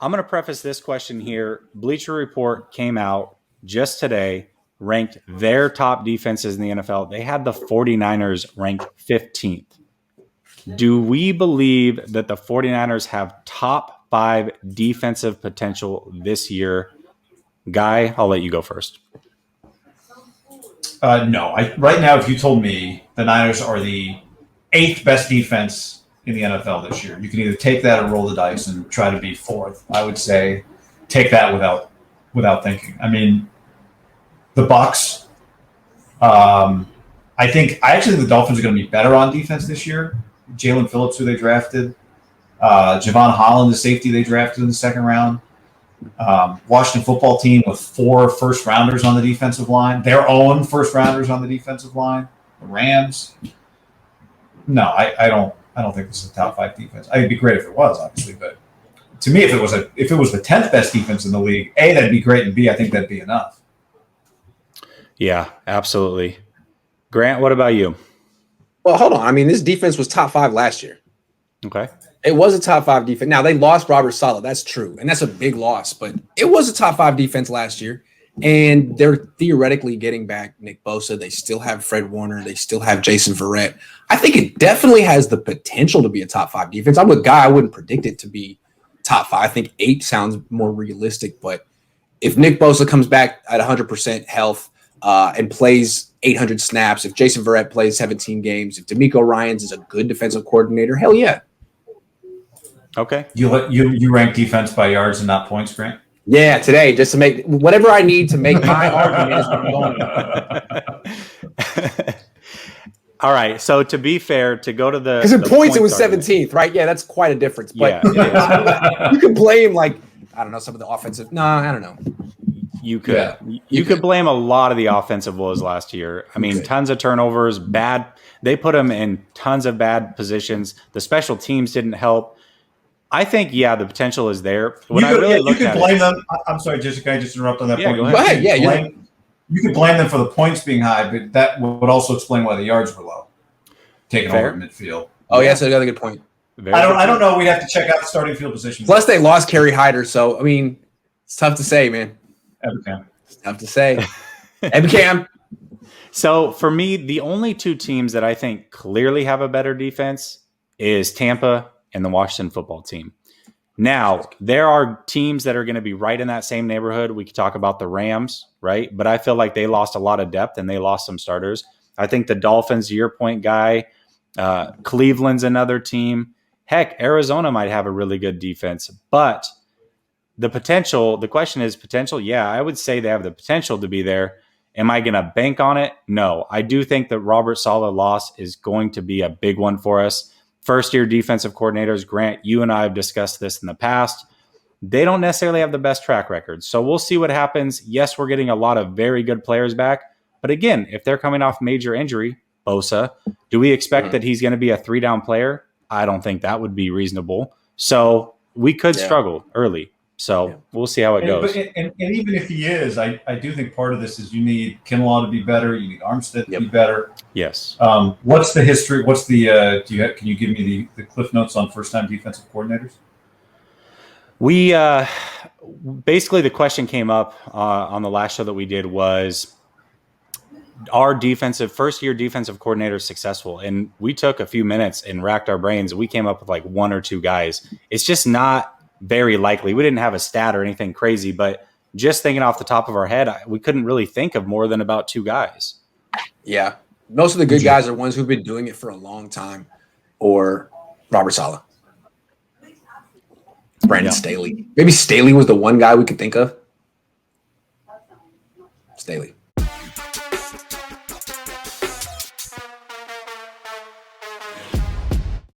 I'm going to preface this question here. Bleacher Report came out just today, ranked their top defenses in the NFL. They had the 49ers ranked 15th. Do we believe that the 49ers have top 5 defensive potential this year? Guy, I'll let you go first. No. Right now, if you told me the Niners are the 8th best defense in the NFL this year, you can either take that or roll the dice and try to be 4th. I would say take that without thinking. I mean, the Bucs. I actually think the Dolphins are going to be better on defense this year. Jalen Phillips, who they drafted, Javon Holland, the safety they drafted in the second round. Washington football team with 4 first-rounders on the defensive line. Their own first-rounders on the defensive line. The Rams. No, I don't think this is a top 5 defense. I think it'd be great if it was, obviously, but to me, if it was the 10th best defense in the league, A, that'd be great, and B, I think that'd be enough. Yeah, absolutely. Grant, what about you? Well, hold on. I mean, this defense was top 5 last year. Okay. It was a top 5 defense. Now, they lost Robert Saleh. That's true. And that's a big loss. But it was a top 5 defense last year. And they're theoretically getting back Nick Bosa. They still have Fred Warner. They still have Jason Verrett. I think it definitely has the potential to be a top 5 defense. I'm with Guy. I wouldn't predict it to be top 5. I think 8 sounds more realistic. But if Nick Bosa comes back at 100% health and plays 800 snaps, if Jason Verrett plays 17 games, if DeMeco Ryans is a good defensive coordinator, hell yeah. Okay. You rank defense by yards and not points, Grant? Yeah, today, just to make whatever I need to make my argument is what I'm going with. All right. So to be fair, to go to the because in points it was argument. 17th, right? Yeah, that's quite a difference. But Yeah, you can blame I don't know, some of the offensive. No, I don't know. You could. Yeah. You could blame a lot of the offensive woes last year. I mean, tons of turnovers, bad. They put them in tons of bad positions. The special teams didn't help. I think, the potential is there. When you could blame them. I'm sorry, Jessica, can I just interrupt on that point? Go ahead. You could blame them for the points being high, but that would also explain why the yards were low. Taking over at midfield. Oh, yeah, that's another good point. I don't know. We'd have to check out the starting field positions. Plus, they lost Kerry Hyder, so I mean, it's tough to say, man. It's tough to say. Ebicam. So for me, the only 2 teams that I think clearly have a better defense is Tampa and the Washington football team. Now, there are teams that are going to be right in that same neighborhood. We could talk about the Rams, right? But I feel like they lost a lot of depth and they lost some starters. I think the Dolphins, to your point, Guy, Cleveland's another team. Heck, Arizona might have a really good defense. But the question is potential. Yeah, I would say they have the potential to be there. Am I going to bank on it? No. I do think that Robert Saleh loss is going to be a big one for us. First-year defensive coordinators, Grant, you and I have discussed this in the past. They don't necessarily have the best track record. So we'll see what happens. Yes, we're getting a lot of very good players back. But again, if they're coming off major injury, Bosa, do we expect that he's going to be a 3-down player? I don't think that would be reasonable. So we could struggle early. So we'll see how it goes. And even if he is, I do think part of this is you need Kinlaw to be better. You need Armstead to be better. Yes. What's the history? What's the can you give me the cliff notes on first-time defensive coordinators? We basically the question came up on the last show that we did was, our first-year defensive coordinator successful? And we took a few minutes and racked our brains. We came up with like 1 or 2 guys. It's just not very likely. We didn't have a stat or anything crazy, but just thinking off the top of our head, we couldn't really think of more than about 2 guys. Yeah. Most of the good guys are ones who've been doing it for a long time, or Robert Saleh. Brandon Staley. Maybe Staley was the one guy we could think of. Staley.